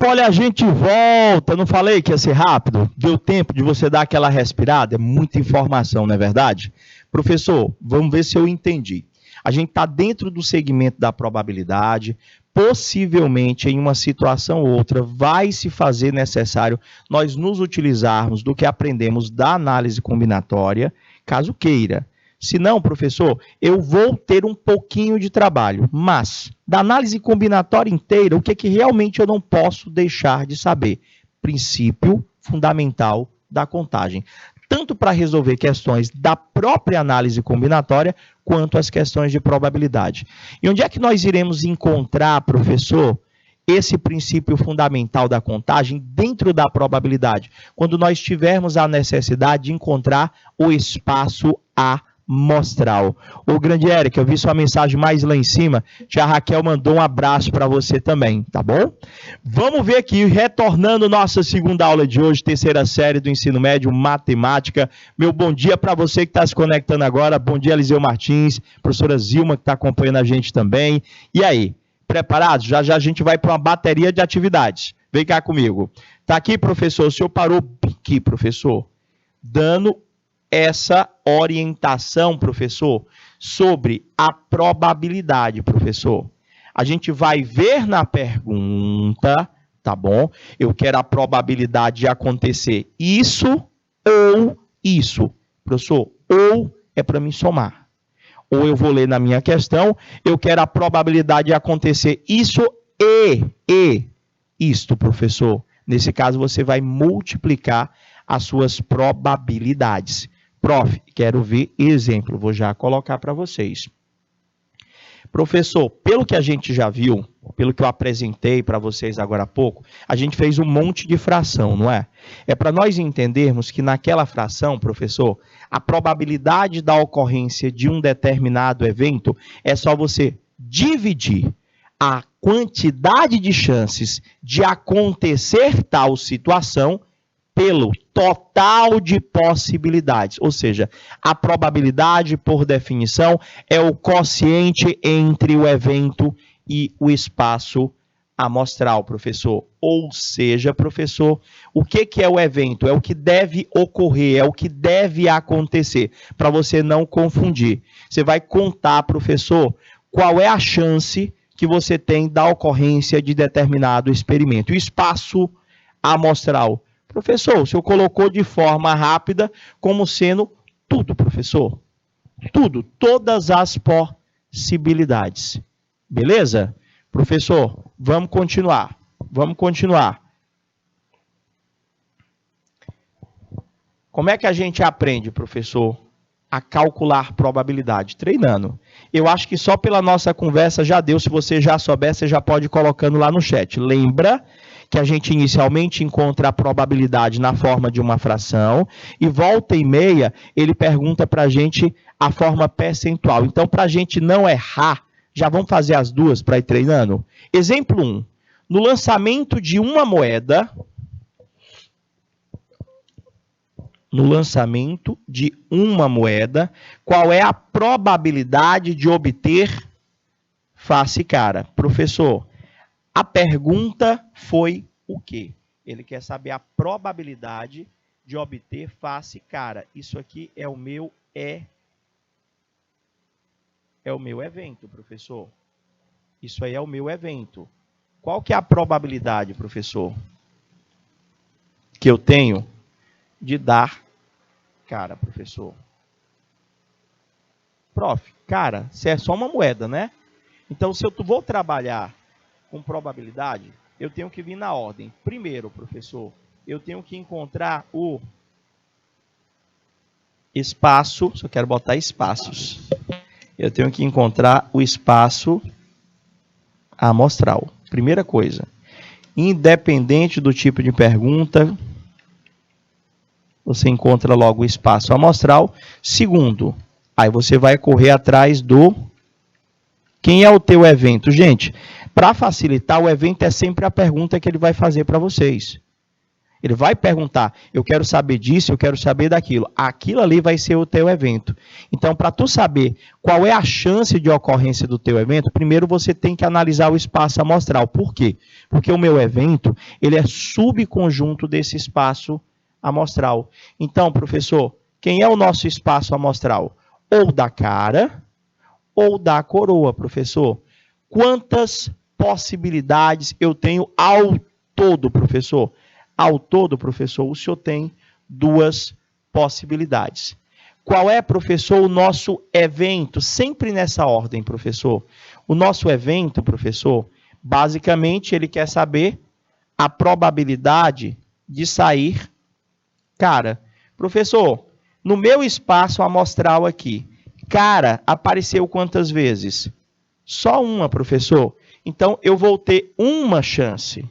Poli, a gente volta. Não falei que ia ser rápido? Deu tempo de você dar aquela respirada? É muita informação, não é verdade? Professor, vamos ver se eu entendi. A gente está dentro do segmento da probabilidade. Possivelmente, em uma situação ou outra, vai se fazer necessário nós nos utilizarmos do que aprendemos da análise combinatória, caso queira. Se não, professor, eu vou ter um pouquinho de trabalho, mas da análise combinatória inteira, o que é que realmente eu não posso deixar de saber? Princípio fundamental da contagem. Tanto para resolver questões da própria análise combinatória, quanto as questões de probabilidade. E onde é que nós iremos encontrar, professor, esse princípio fundamental da contagem dentro da probabilidade? Quando nós tivermos a necessidade de encontrar o espaço amostral. Ô, grande Eric, eu vi sua mensagem mais lá em cima. Tia Raquel mandou um abraço para você também, tá bom? Vamos ver aqui, retornando nossa segunda aula de hoje, terceira série do ensino médio, matemática. Meu bom dia para você que está se conectando agora. Bom dia, Eliseu Martins, professora Zilma, que está acompanhando a gente também. E aí, preparados? Já já a gente vai para uma bateria de atividades. Vem cá comigo. Tá aqui, professor? O senhor parou aqui, professor, dando essa orientação, professor, sobre a probabilidade, professor. A gente vai ver na pergunta, tá bom? Eu quero a probabilidade de acontecer isso ou isso. Professor, ou é para mim somar. Ou eu vou ler na minha questão, eu quero a probabilidade de acontecer isso e isto, professor. Nesse caso, você vai multiplicar as suas probabilidades. Prof, quero ver exemplo, vou já colocar para vocês. Professor, pelo que a gente já viu, pelo que eu apresentei para vocês agora há pouco, a gente fez um monte de fração, não é? É para nós entendermos que naquela fração, professor, a probabilidade da ocorrência de um determinado evento é só você dividir a quantidade de chances de acontecer tal situação pelo total de possibilidades, ou seja, a probabilidade, por definição, é o quociente entre o evento e o espaço amostral, professor. Ou seja, professor, o que é o evento? É o que deve ocorrer, é o que deve acontecer, para você não confundir. Você vai contar, professor, qual é a chance que você tem da ocorrência de determinado experimento. O espaço amostral. Professor, o senhor colocou de forma rápida como sendo tudo, professor. Tudo, todas as possibilidades. Beleza? Professor, vamos continuar. Vamos continuar. Como é que a gente aprende, professor, a calcular probabilidade? Treinando. Eu acho que só pela nossa conversa já deu. Se você já souber, você já pode ir colocando lá no chat. Lembra que a gente inicialmente encontra a probabilidade na forma de uma fração e volta e meia ele pergunta para a gente a forma percentual. Então, para a gente não errar, já vamos fazer as duas para ir treinando? Exemplo 1. No lançamento de uma moeda, qual é a probabilidade de obter face e cara? Professor, a pergunta foi o quê? Ele quer saber a probabilidade de obter face e cara. Isso aqui é o meu evento, professor. Isso aí é o meu evento. Qual que é a probabilidade, professor, que eu tenho de dar cara, professor? Prof, cara, se é só uma moeda, né? Então, se eu vou trabalhar com probabilidade, eu tenho que vir na ordem. Primeiro, professor, eu tenho que encontrar o espaço, só quero botar espaços. Eu tenho que encontrar o espaço amostral. Primeira coisa. Independente do tipo de pergunta, você encontra logo o espaço amostral. Segundo, aí você vai correr atrás do... Quem é o teu evento? Gente, para facilitar, o evento é sempre a pergunta que ele vai fazer para vocês. Ele vai perguntar, eu quero saber disso, eu quero saber daquilo. Aquilo ali vai ser o teu evento. Então, para tu saber qual é a chance de ocorrência do teu evento, primeiro você tem que analisar o espaço amostral. Por quê? Porque o meu evento, ele é subconjunto desse espaço amostral. Então, professor, quem é o nosso espaço amostral? Ou da cara, ou da coroa, professor. Quantas possibilidades eu tenho ao todo, professor? Ao todo, professor, o senhor tem 2 possibilidades. Qual é, professor, o nosso evento? Sempre nessa ordem, professor. O nosso evento, professor, basicamente, ele quer saber a probabilidade de sair cara. Professor, no meu espaço amostral aqui, cara apareceu quantas vezes? Só uma, professor. Então, eu vou ter uma chance.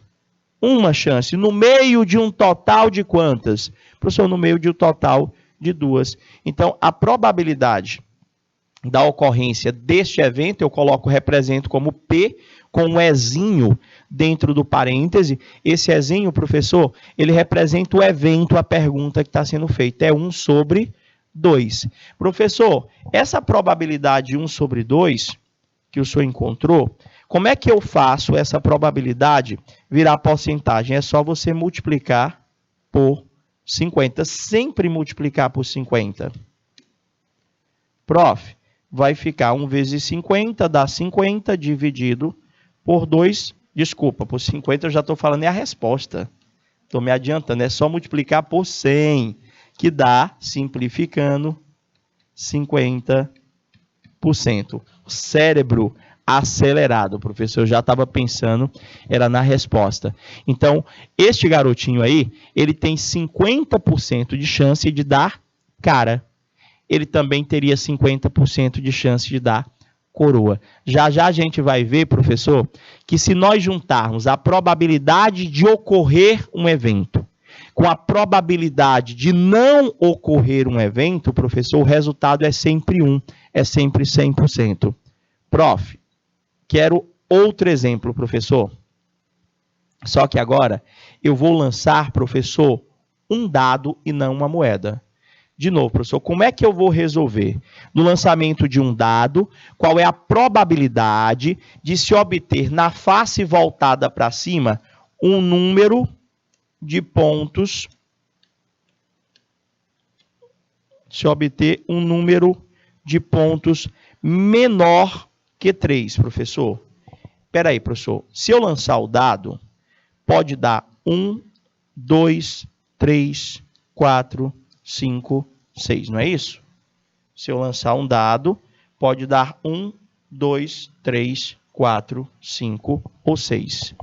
Uma chance. No meio de um total de quantas? Professor, no meio de um total de 2. Então, a probabilidade da ocorrência deste evento, eu represento como P, com um Ezinho dentro do parêntese. Esse Ezinho, professor, ele representa o evento, a pergunta que está sendo feita. É 1 sobre 2. Professor, essa probabilidade 1 sobre 2, que o senhor encontrou, como é que eu faço essa probabilidade virar porcentagem? É só você multiplicar por 50. Sempre multiplicar por 50. Prof, vai ficar 1 vezes 50, dá 50, dividido por 2. Desculpa, por 50 eu já estou falando, é a resposta. Estou me adiantando, é só multiplicar por 100, que dá, simplificando, 50%. O cérebro acelerado, o professor já estava pensando, era na resposta. Então, este garotinho aí, ele tem 50% de chance de dar cara. Ele também teria 50% de chance de dar coroa. Já já a gente vai ver, professor, que se nós juntarmos a probabilidade de ocorrer um evento com a probabilidade de não ocorrer um evento, professor, o resultado é sempre 1, é sempre 100%. Prof, quero outro exemplo, professor. Só que agora eu vou lançar, professor, um dado e não uma moeda. De novo, professor, como é que eu vou resolver? No lançamento de um dado, qual é a probabilidade de se obter na face voltada para cima um número de pontos, se obter um número de pontos menor que 3, professor? Espera aí, professor. Se eu lançar o dado, pode dar 1, 2, 3, 4, 5, 6, não é isso? Se eu lançar um dado, pode dar 1, 2, 3, 4, 5 ou 6.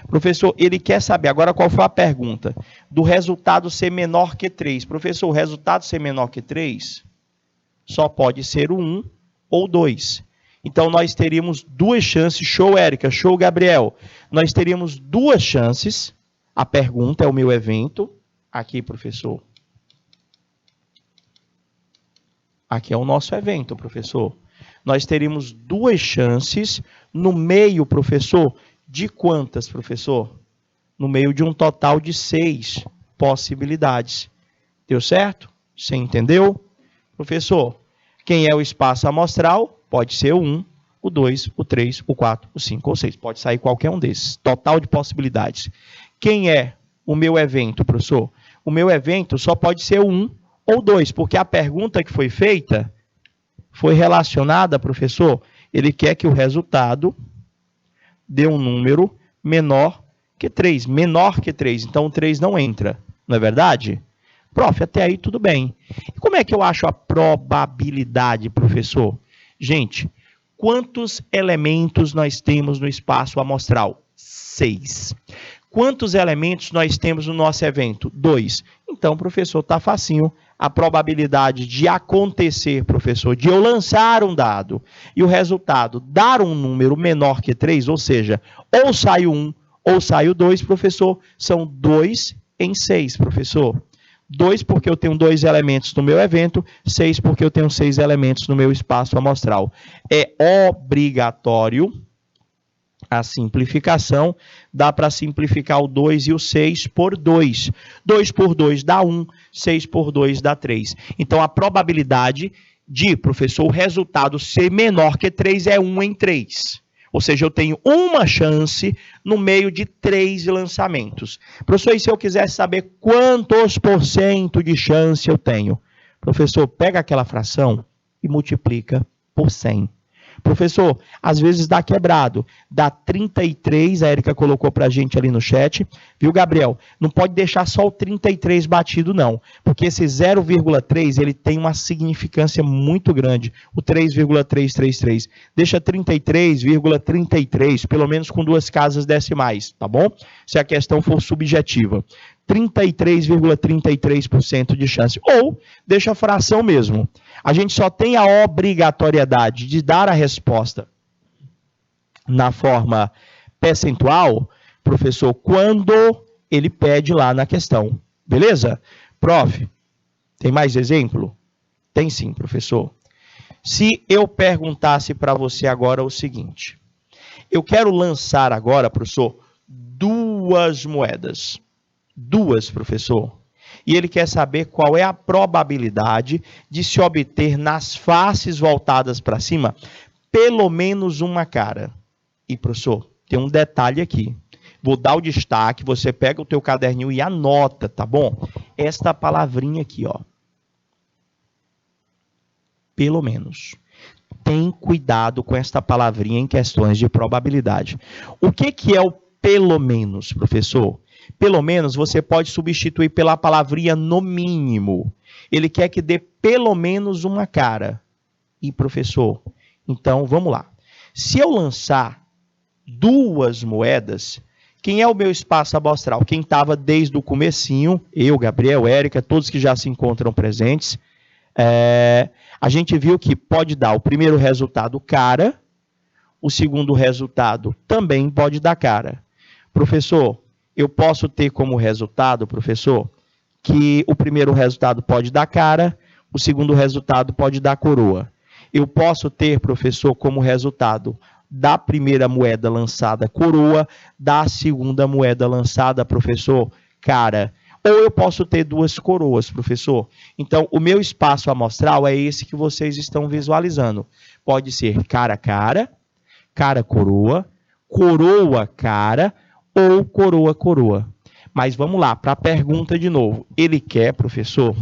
Professor, ele quer saber, agora qual foi a pergunta? Do resultado ser menor que 3. Professor, o resultado ser menor que 3 só pode ser o 1 ou 2. Então, nós teríamos 2 chances. Show, Érica. Show, Gabriel. Nós teríamos 2 chances. A pergunta é o meu evento. Aqui, professor. Aqui é o nosso evento, professor. Nós teríamos 2 chances no meio, professor, de quantas, professor? No meio de um total de 6 possibilidades. Deu certo? Você entendeu? Professor, quem é o espaço amostral? Pode ser o 1, o 2, o 3, o 4, o 5 ou 6. Pode sair qualquer um desses. Total de possibilidades. Quem é o meu evento, professor? O meu evento só pode ser o 1 ou 2, porque a pergunta que foi feita foi relacionada, professor, ele quer que o resultado dê um número menor que 3. Menor que 3. Então, o 3 não entra. Não é verdade? Prof, até aí tudo bem. E como é que eu acho a probabilidade, professor? Gente, quantos elementos nós temos no espaço amostral? 6. Quantos elementos nós temos no nosso evento? 2. Então, professor, está facinho. A probabilidade de acontecer, professor, de eu lançar um dado e o resultado dar um número menor que 3, ou seja, ou sai 1 ou sai 2, professor, são 2 em 6, professor. 2 porque eu tenho 2 elementos no meu evento, 6 porque eu tenho 6 elementos no meu espaço amostral. É obrigatório a simplificação, dá para simplificar o 2 e o 6 por 2. 2 por 2 dá 1, 6 por 2 dá 3. Então, a probabilidade de, professor, o resultado ser menor que 3 é 1 em 3. Ou seja, eu tenho uma chance no meio de 3 lançamentos. Professor, e se eu quisesse saber quantos % de chance eu tenho? Professor, pega aquela fração e multiplica por 100. Professor, às vezes dá quebrado, dá 33, a Érica colocou para a gente ali no chat, viu, Gabriel? Não pode deixar só o 33 batido, não, porque esse 0,3, ele tem uma significância muito grande, o 3,333. Deixa 33,33, pelo menos com 2 casas decimais, tá bom? Se a questão for subjetiva. 33,33% de chance. Ou deixa a fração mesmo. A gente só tem a obrigatoriedade de dar a resposta na forma percentual, professor, quando ele pede lá na questão. Beleza? Prof, tem mais exemplo? Tem sim, professor. Se eu perguntasse para você agora o seguinte, eu quero lançar agora, professor, 2 moedas. 2, professor. E ele quer saber qual é a probabilidade de se obter nas faces voltadas para cima pelo menos uma cara. E, professor, tem um detalhe aqui. Vou dar o destaque, você pega o teu caderninho e anota, tá bom? Esta palavrinha aqui, ó. Pelo menos. Tem cuidado com esta palavrinha em questões de probabilidade. O que é o pelo menos, professor? Pelo menos você pode substituir pela palavrinha no mínimo. Ele quer que dê pelo menos uma cara. E, professor, então vamos lá. Se eu lançar 2 moedas, quem é o meu espaço amostral? Quem estava desde o comecinho, eu, Gabriel, Érica, todos que já se encontram presentes, a gente viu que pode dar o primeiro resultado cara, o segundo resultado também pode dar cara. Professor, eu posso ter como resultado, professor, que o primeiro resultado pode dar cara, o segundo resultado pode dar coroa. Eu posso ter, professor, como resultado da primeira moeda lançada coroa, da segunda moeda lançada, professor, cara. Ou eu posso ter 2 coroas, professor. Então, o meu espaço amostral é esse que vocês estão visualizando. Pode ser cara-cara, cara-coroa, coroa-cara, ou coroa-coroa. Mas vamos lá, para a pergunta de novo. Ele quer, professor,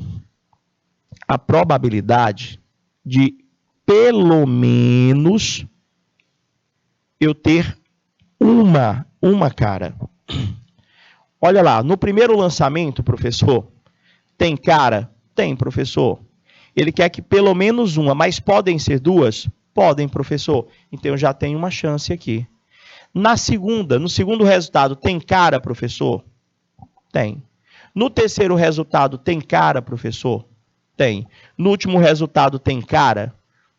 a probabilidade de, pelo menos, eu ter uma cara. Olha lá, no primeiro lançamento, professor, tem cara? Tem, professor. Ele quer que pelo menos uma, mas podem ser 2? Podem, professor. Então, eu já tenho uma chance aqui. No segundo resultado, tem cara, professor? Tem. No terceiro resultado, tem cara, professor? Tem. No último resultado, tem cara?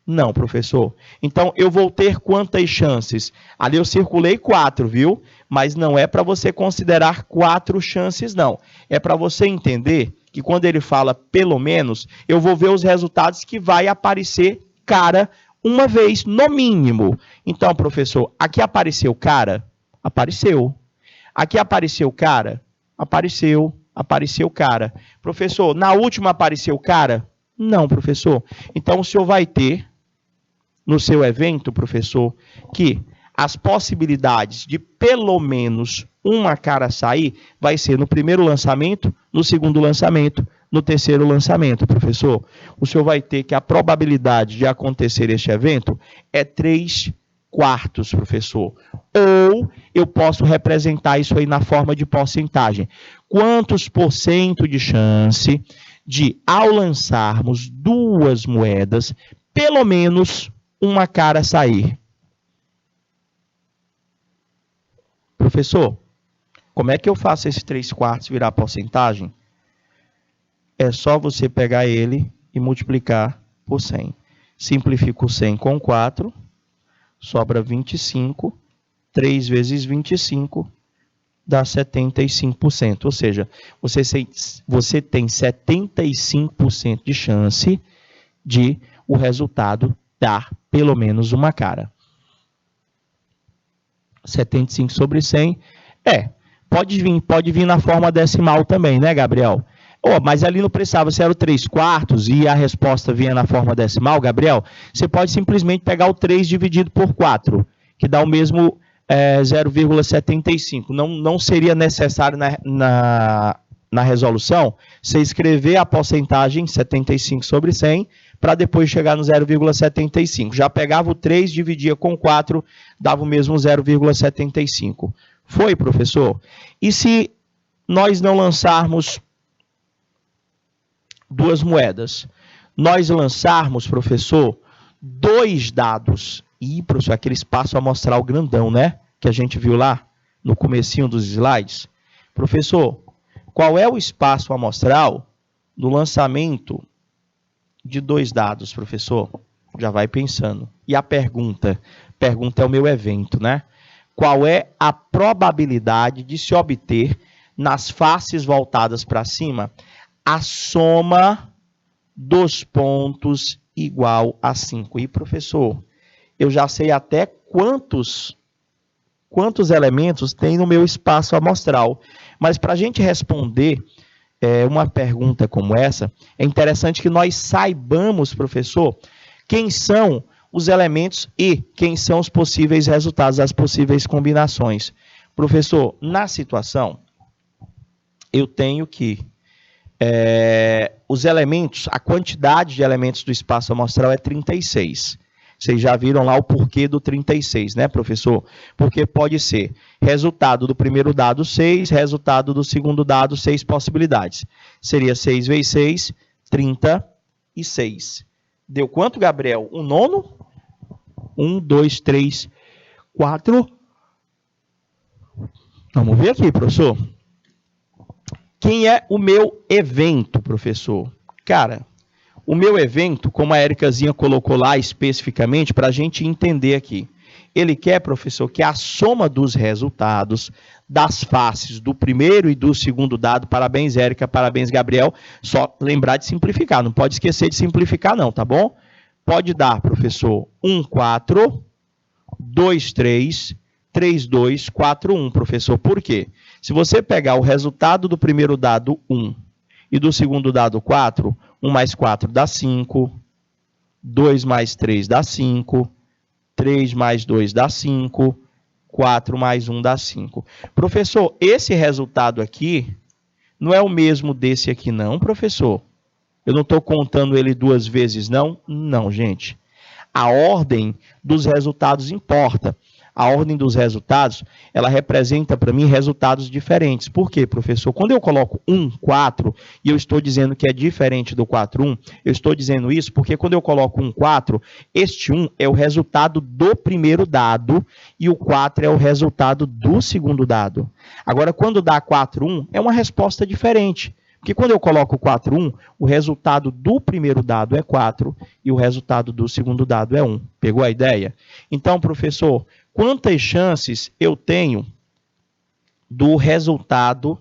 Não, professor. Então, eu vou ter quantas chances? Ali eu circulei 4, viu? Mas não é para você considerar 4 chances, não. É para você entender que quando ele fala pelo menos, eu vou ver os resultados que vai aparecer cara uma vez, no mínimo. Então, professor, aqui apareceu cara? Apareceu. Aqui apareceu cara? Apareceu. Apareceu cara. Professor, na última apareceu cara? Não, professor. Então, o senhor vai ter, no seu evento, professor, que as possibilidades de pelo menos uma cara sair vai ser no primeiro lançamento, no segundo lançamento, no terceiro lançamento, professor. O senhor vai ter que a probabilidade de acontecer este evento é 3/4, professor. Ou eu posso representar isso aí na forma de porcentagem. Quantos % de chance de, ao lançarmos 2 moedas, pelo menos uma cara sair? Professor, como é que eu faço esse 3/4 virar porcentagem? É só você pegar ele e multiplicar por 100. Simplifica o 100 com 4, sobra 25. 3 vezes 25 dá 75%. Ou seja, você tem 75% de chance de o resultado dar pelo menos uma cara. 75 sobre 100. Pode vir na forma decimal também, né, Gabriel? Mas ali não precisava, se era o 3/4 e a resposta vinha na forma decimal, Gabriel, você pode simplesmente pegar o 3 dividido por 4, que dá o mesmo 0,75. Não seria necessário na resolução você escrever a porcentagem 75 sobre 100 para depois chegar no 0,75. Já pegava o 3, dividia com 4, dava o mesmo 0,75. Foi, professor? E se nós não lançarmos duas moedas? Nós lançarmos, professor, 2 dados. E, professor, aquele espaço amostral grandão, né? Que a gente viu lá no comecinho dos slides. Professor, qual é o espaço amostral no lançamento de 2 dados, professor? Já vai pensando. E a pergunta? Pergunta é o meu evento, né? Qual é a probabilidade de se obter, nas faces voltadas para cima, a soma dos pontos igual a 5? E, professor, eu já sei até quantos elementos tem no meu espaço amostral. Mas para a gente responder uma pergunta como essa, é interessante que nós saibamos, professor, quem são os elementos e quem são os possíveis resultados, as possíveis combinações. Professor, na situação, eu tenho que os elementos, a quantidade de elementos do espaço amostral é 36. Vocês já viram lá o porquê do 36, né, professor? Porque pode ser resultado do primeiro dado 6, resultado do segundo dado 6 possibilidades. Seria 6 vezes 6, 36. Deu quanto, Gabriel? Um nono? 1, 2, 3, 4. Vamos ver aqui, professor. Quem é o meu evento, professor? Cara, o meu evento, como a Éricazinha colocou lá especificamente, para a gente entender aqui. Ele quer, professor, que a soma dos resultados das faces do primeiro e do segundo dado, parabéns, Érica, parabéns, Gabriel, só lembrar de simplificar, não pode esquecer de simplificar não, tá bom? Pode dar, professor, 1, 4, 2, 3, 3, 2, 4, 1, professor. Por quê? Se você pegar o resultado do primeiro dado 1 e do segundo dado 4, 1 mais 4 dá 5, 2 mais 3 dá 5, 3 mais 2 dá 5, 4 mais 1 dá 5. Professor, esse resultado aqui não é o mesmo desse aqui não, professor? Eu não estou contando ele 2 vezes não? Não, gente. A ordem dos resultados importa. A ordem dos resultados, ela representa para mim resultados diferentes. Por quê, professor? Quando eu coloco 1, 4, e eu estou dizendo que é diferente do 4, 1, eu estou dizendo isso porque quando eu coloco 1, 4, este 1 é o resultado do primeiro dado e o 4 é o resultado do segundo dado. Agora, quando dá 4, 1, é uma resposta diferente. Porque quando eu coloco 4, 1, o resultado do primeiro dado é 4 e o resultado do segundo dado é 1. Pegou a ideia? Então, professor, quantas chances eu tenho do resultado,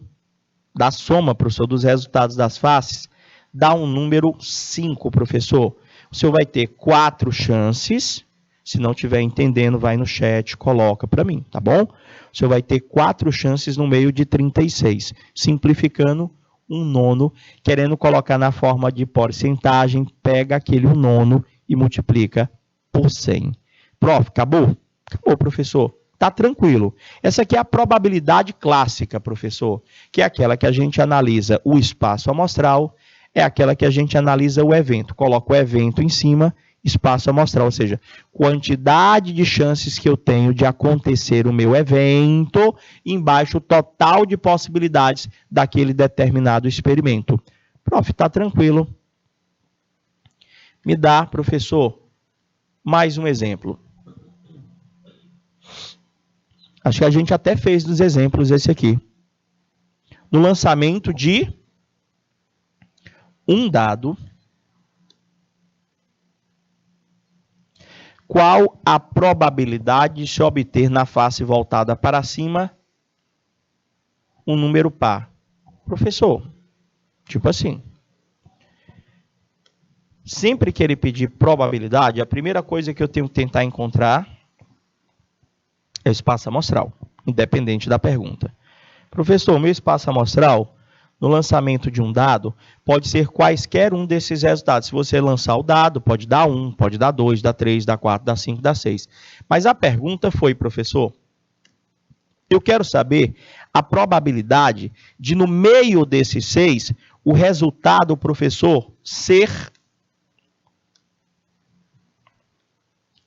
da soma, professor, dos resultados das faces, dar um número 5, professor? O senhor vai ter 4 chances. Se não estiver entendendo, vai no chat, coloca para mim, tá bom? O senhor vai ter 4 chances no meio de 36. Simplificando, 1/9, querendo colocar na forma de porcentagem, pega aquele 1/9 e multiplica por 100. Prof, acabou? Acabou, professor. Tá tranquilo. Essa aqui é a probabilidade clássica, professor, que é aquela que a gente analisa o espaço amostral, é aquela que a gente analisa o evento. Coloca o evento em cima, espaço amostral, ou seja, quantidade de chances que eu tenho de acontecer o meu evento, embaixo o total de possibilidades daquele determinado experimento. Prof, tá tranquilo. Me dá, professor, mais um exemplo. Acho que a gente até fez nos exemplos esse aqui. No lançamento de um dado, qual a probabilidade de se obter na face voltada para cima um número par? Professor, tipo assim. Sempre que ele pedir probabilidade, a primeira coisa que eu tenho que tentar encontrar É o espaço amostral, independente da pergunta. Professor, meu espaço amostral, no lançamento de um dado, pode ser quaisquer um desses resultados. Se você lançar o dado, pode dar 1, pode dar 2, dar 3, dar 4, dar 5, dar 6. Mas a pergunta foi, professor, eu quero saber a probabilidade de, no meio desses 6, o resultado, professor, ser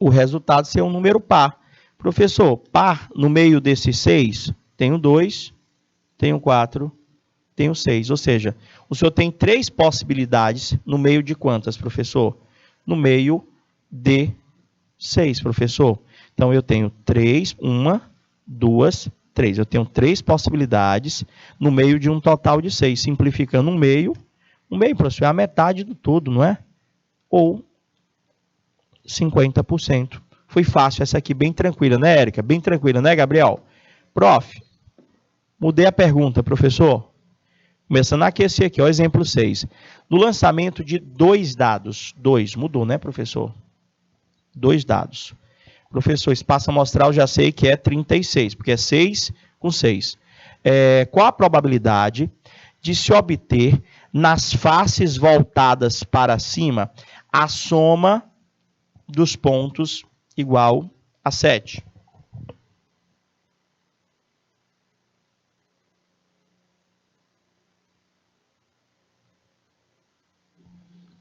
um número par. Professor, par no meio desses 6, tenho 2, tenho 4, tenho 6. Ou seja, o senhor tem 3 possibilidades no meio de quantas, professor? No meio de 6, professor. Então, eu tenho 3, 1, 2, 3. Eu tenho 3 possibilidades no meio de um total de 6. Simplificando um meio, professor, é a metade do todo, não é? Ou 50%. Foi fácil essa aqui, bem tranquila, né, Érica? Bem tranquila, né, Gabriel? Prof, mudei a pergunta, professor. Começando a aquecer aqui, ó, exemplo 6. No lançamento de 2 dados. 2, mudou, né, professor? 2 dados. Professor, espaço amostral já sei que é 36, porque é 6 com 6. Qual a probabilidade de se obter, nas faces voltadas para cima, a soma dos pontos igual a 7?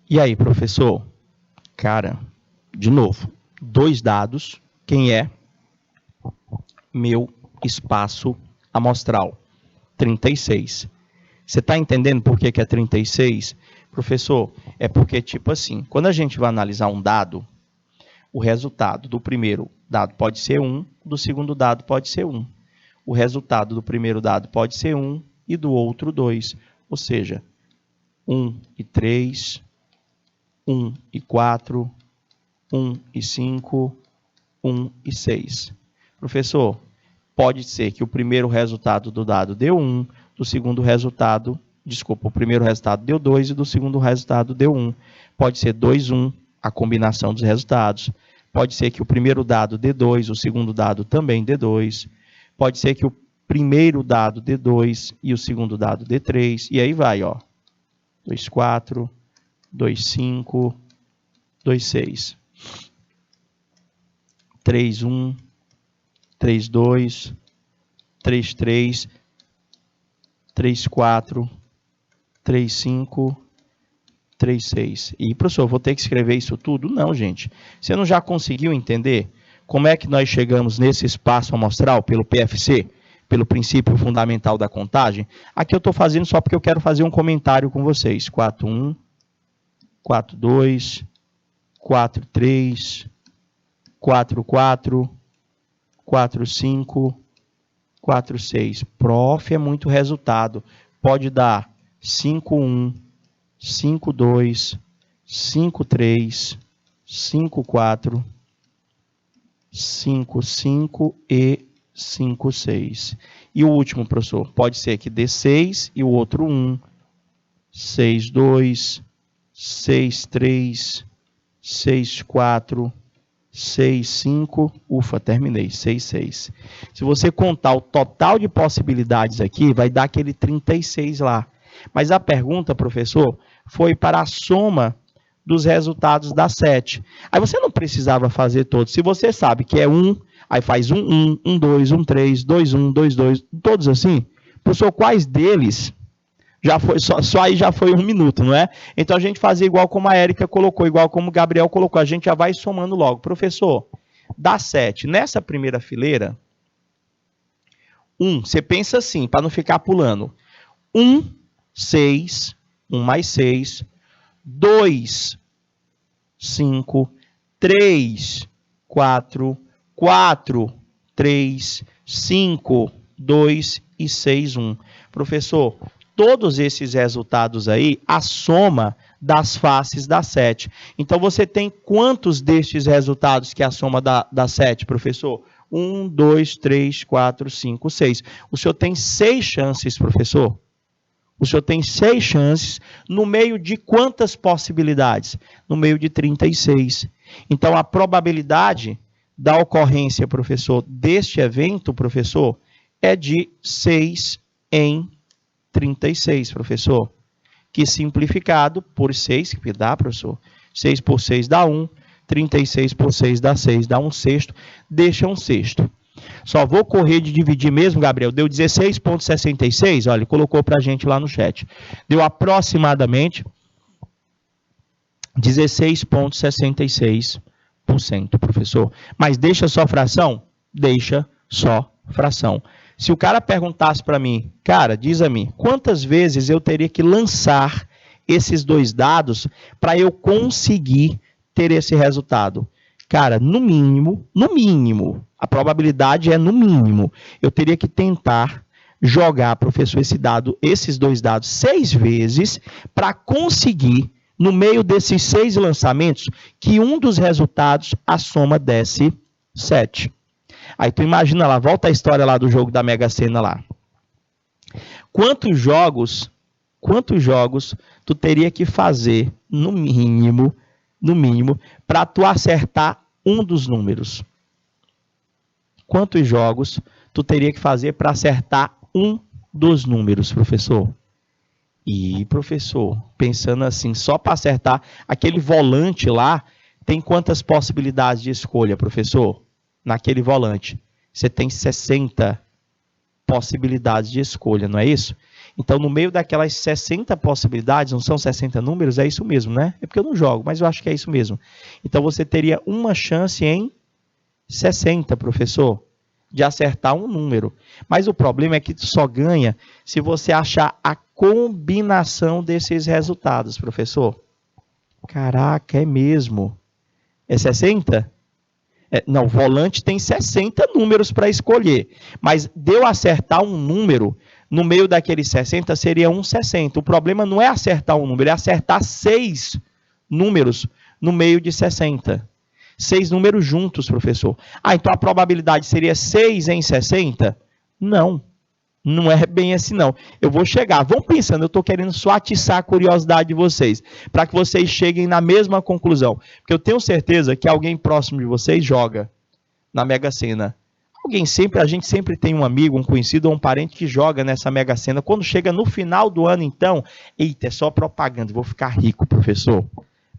E aí, professor? Cara, de novo, 2 dados. Quem é? Meu espaço amostral. 36. Você está entendendo por que é 36? Professor, é porque, tipo assim, quando a gente vai analisar um dado, o resultado do primeiro dado pode ser 1, do segundo dado pode ser 1. O resultado do primeiro dado pode ser 1 e do outro 2. Ou seja, 1 e 3, 1 e 4, 1 e 5, 1 e 6. Professor, pode ser que o primeiro resultado do dado deu 1, do segundo resultado, o primeiro resultado deu 2 e do segundo resultado deu 1. Pode ser 2, 1, a combinação dos resultados. Pode ser que o primeiro dado dê 2, o segundo dado também dê 2. Pode ser que o primeiro dado dê 2 e o segundo dado dê 3. E aí vai, ó. 2, 4, 2, 5, 2, 6. 3, 1, 3, 2, 3, 3, 3, 4, 3, 5, 3, 6. E, professor, eu vou ter que escrever isso tudo? Não, gente. Você não já conseguiu entender como é que nós chegamos nesse espaço amostral pelo PFC, pelo princípio fundamental da contagem? Aqui eu estou fazendo só porque eu quero fazer um comentário com vocês. 4, 1, 4, 2, 4, 3, 4, 4, 4, 5, 4, 6. Prof, é muito resultado. Pode dar 5, 1, 5, 2, 5, 3, 5, 4, 5, 5 e 5, 6. E o último, professor, pode ser que dê 6 e o outro 1, 6, 2, 6, 3, 6, 4, 6, 5, ufa, terminei, 6, 6. Se você contar o total de possibilidades aqui, vai dar aquele 36 lá. Mas a pergunta, professor, foi para a soma dos resultados da 7. Aí você não precisava fazer todos. Se você sabe que é 1, aí faz 1, 1, 1, 2, 1, 3, 2, 1, 2, 2, todos assim. Professor, quais deles? Já foi, só aí já foi 1 minuto, não é? Então a gente fazia igual como a Érica colocou, igual como o Gabriel colocou. A gente já vai somando logo. Professor, dá 7. Nessa primeira fileira, 1, você pensa assim, para não ficar pulando. 1, 6, 1 mais 6, 2, 5, 3, 4, 4, 3, 5, 2 e 6, 1. Professor, todos esses resultados aí, a soma das faces dá 7. Então, você tem quantos destes resultados que é a soma dá 7, professor? 1, 2, 3, 4, 5, 6. O senhor tem 6 chances, professor. O senhor tem 6 chances no meio de quantas possibilidades? No meio de 36. Então, a probabilidade da ocorrência, professor, deste evento, professor, é de 6 em 36, professor. Que simplificado por 6, que dá, professor? 6 por 6 dá 1, 36 por 6 dá 6, dá 1/6, deixa 1/6. Só vou correr de dividir mesmo, Gabriel. Deu 16,66, olha, colocou para a gente lá no chat. Deu aproximadamente 16,66%, professor. Mas deixa só fração? Deixa só fração. Se o cara perguntasse para mim, cara, diz a mim, quantas vezes eu teria que lançar esses dois dados para eu conseguir ter esse resultado? Cara, no mínimo, a probabilidade é no mínimo. Eu teria que tentar jogar, professor, esses dois dados 6 vezes para conseguir, no meio desses 6 lançamentos, que um dos resultados, a soma desse 7. Aí tu imagina lá, volta a história lá do jogo da Mega Sena lá. Quantos jogos tu teria que fazer, no mínimo, para tu acertar um dos números? Quantos jogos tu teria que fazer para acertar um dos números, professor? E, professor, pensando assim, só para acertar aquele volante lá, tem quantas possibilidades de escolha, professor? Naquele volante, você tem 60 possibilidades de escolha, não é isso? Então, no meio daquelas 60 possibilidades, não são 60 números, é isso mesmo, né? É porque eu não jogo, mas eu acho que é isso mesmo. Então, você teria uma chance em 60, professor, de acertar um número. Mas o problema é que tu só ganha se você achar a combinação desses resultados, professor. Caraca, é mesmo? É 60? Não, o volante tem 60 números para escolher, mas de eu acertar um número, no meio daqueles 60 seria 1/60. O problema não é acertar um número, é acertar 6 números no meio de 60. 6 números juntos, professor. Então a probabilidade seria 6 em 60? Não, não é bem assim não. Eu vou chegar, vão pensando, eu estou querendo só atiçar a curiosidade de vocês, para que vocês cheguem na mesma conclusão. Porque eu tenho certeza que alguém próximo de vocês joga na Mega Sena. A gente sempre tem um amigo, um conhecido ou um parente que joga nessa Mega Sena. Quando chega no final do ano, então, eita, é só propaganda, vou ficar rico, professor.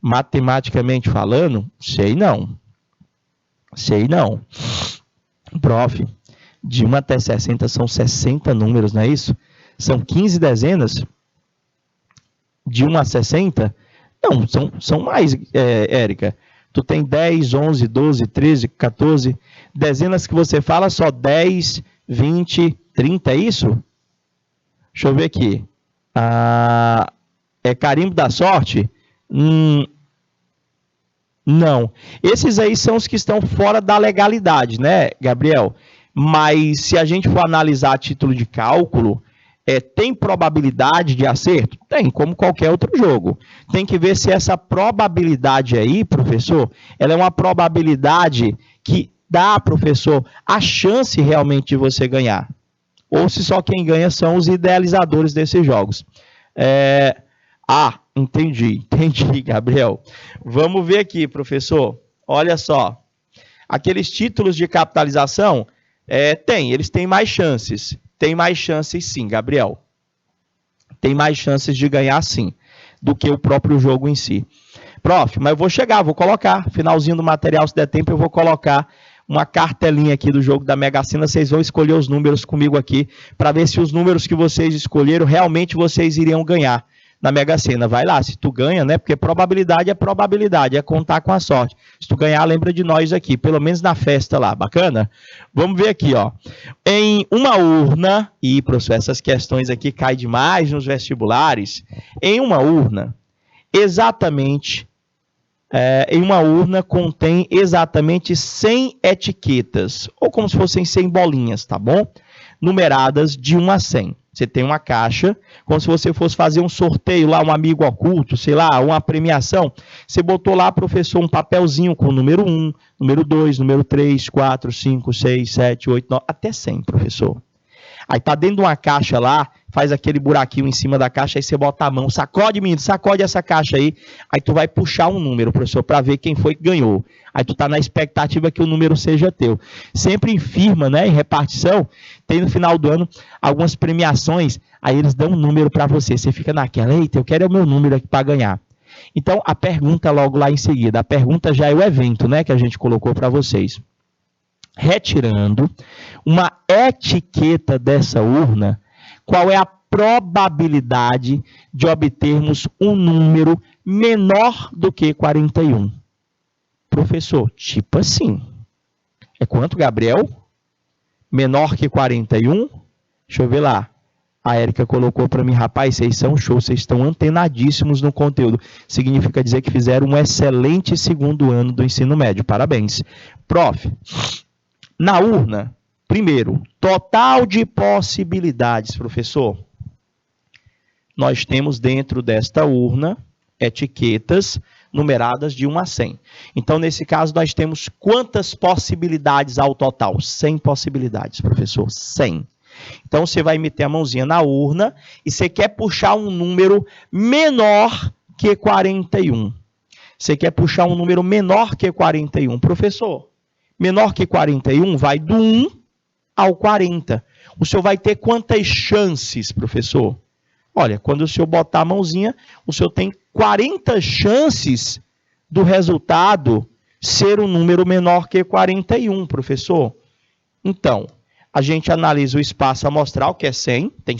Matematicamente falando, sei não. Prof, de 1 até 60 são 60 números, não é isso? São 15 dezenas? De 1 a 60? Não, são mais, Érica. Tu tem 10, 11, 12, 13, 14. Dezenas que você fala só 10, 20, 30, é isso? Deixa eu ver aqui. É carimbo da sorte? Não. Esses aí são os que estão fora da legalidade, né, Gabriel? Mas se a gente for analisar a título de cálculo, tem probabilidade de acerto? Tem, como qualquer outro jogo. Tem que ver se essa probabilidade aí, professor, ela é uma probabilidade que dá, professor, a chance realmente de você ganhar. Ou se só quem ganha são os idealizadores desses jogos. Entendi, Gabriel. Vamos ver aqui, professor. Olha só. Aqueles títulos de capitalização, eles têm mais chances. Tem mais chances sim, Gabriel. Tem mais chances de ganhar sim, do que o próprio jogo em si. Prof, mas eu vou chegar, vou colocar, finalzinho do material, se der tempo, eu vou colocar uma cartelinha aqui do jogo da Mega Sena, vocês vão escolher os números comigo aqui, para ver se os números que vocês escolheram, realmente vocês iriam ganhar na Mega Sena. Vai lá, se tu ganha, né? Porque probabilidade, é contar com a sorte. Se tu ganhar, lembra de nós aqui, pelo menos na festa lá, bacana? Vamos ver aqui, ó. Em uma urna, e professor, essas questões aqui caem demais nos vestibulares. Em uma urna, em uma urna contém exatamente 100 etiquetas, ou como se fossem 100 bolinhas, tá bom? Numeradas de 1 a 100. Você tem uma caixa, como se você fosse fazer um sorteio lá, um amigo oculto, sei lá, uma premiação. Você botou lá, professor, um papelzinho com o número 1, número 2, número 3, 4, 5, 6, 7, 8, 9, até 100, professor. Aí tá dentro de uma caixa lá, faz aquele buraquinho em cima da caixa, aí você bota a mão, sacode, menino, sacode essa caixa aí tu vai puxar um número, professor, para ver quem foi que ganhou. Aí tu tá na expectativa que o número seja teu. Sempre em firma, né, em repartição, tem no final do ano algumas premiações, aí eles dão um número para você fica naquela, eita, eu quero o meu número aqui para ganhar. Então, a pergunta logo lá em seguida, a pergunta já é o evento, né, que a gente colocou para vocês. Retirando uma etiqueta dessa urna, qual é a probabilidade de obtermos um número menor do que 41? Professor, tipo assim. É quanto, Gabriel? Menor que 41? Deixa eu ver lá. A Érica colocou para mim, rapaz, vocês são show, vocês estão antenadíssimos no conteúdo. Significa dizer que fizeram um excelente segundo ano do ensino médio. Parabéns. Prof, na urna, primeiro, total de possibilidades, professor. Nós temos dentro desta urna etiquetas numeradas de 1 a 100. Então, nesse caso, nós temos quantas possibilidades ao total? 100 possibilidades, professor, 100. Então, você vai meter a mãozinha na urna e você quer puxar um número menor que 41. Você quer puxar um número menor que 41. Professor, menor que 41 vai do 1 ao 40. O senhor vai ter quantas chances, professor? Olha, quando o senhor botar a mãozinha, o senhor tem 40 chances do resultado ser um número menor que 41, professor. Então, a gente analisa o espaço amostral, que é 100, tem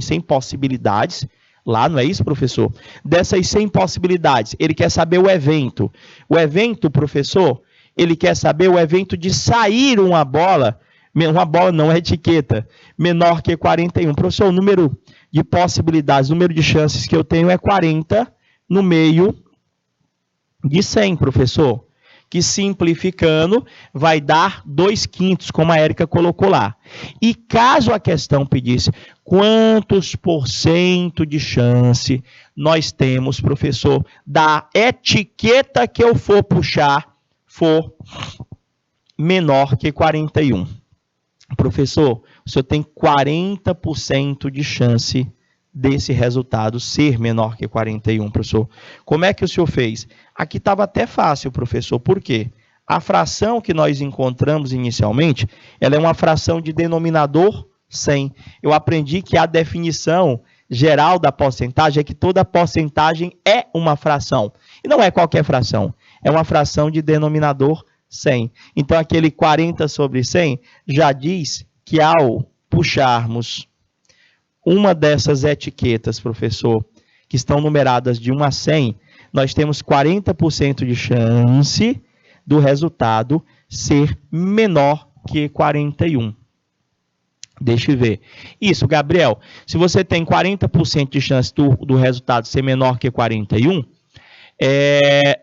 100 possibilidades lá, não é isso, professor? Dessas 100 possibilidades, ele quer saber o evento. O evento, professor, ele quer saber o evento de sair uma bola não é etiqueta, menor que 41. Professor, o número de possibilidades, o número de chances que eu tenho é 40 no meio de 100, professor. Que simplificando vai dar 2/5, como a Érica colocou lá. E caso a questão pedisse quantos % de chance nós temos, professor, da etiqueta que eu for puxar for menor que 41. Professor, o senhor tem 40% de chance desse resultado ser menor que 41, professor. Como é que o senhor fez? Aqui estava até fácil, professor. Por quê? A fração que nós encontramos inicialmente, ela é uma fração de denominador 100. Eu aprendi que a definição geral da porcentagem é que toda porcentagem é uma fração. E não é qualquer fração. É uma fração de denominador 100. Então, aquele 40 sobre 100 já diz que ao puxarmos uma dessas etiquetas, professor, que estão numeradas de 1 a 100, nós temos 40% de chance do resultado ser menor que 41. Deixa eu ver. Isso, Gabriel, se você tem 40% de chance do resultado ser menor que 41,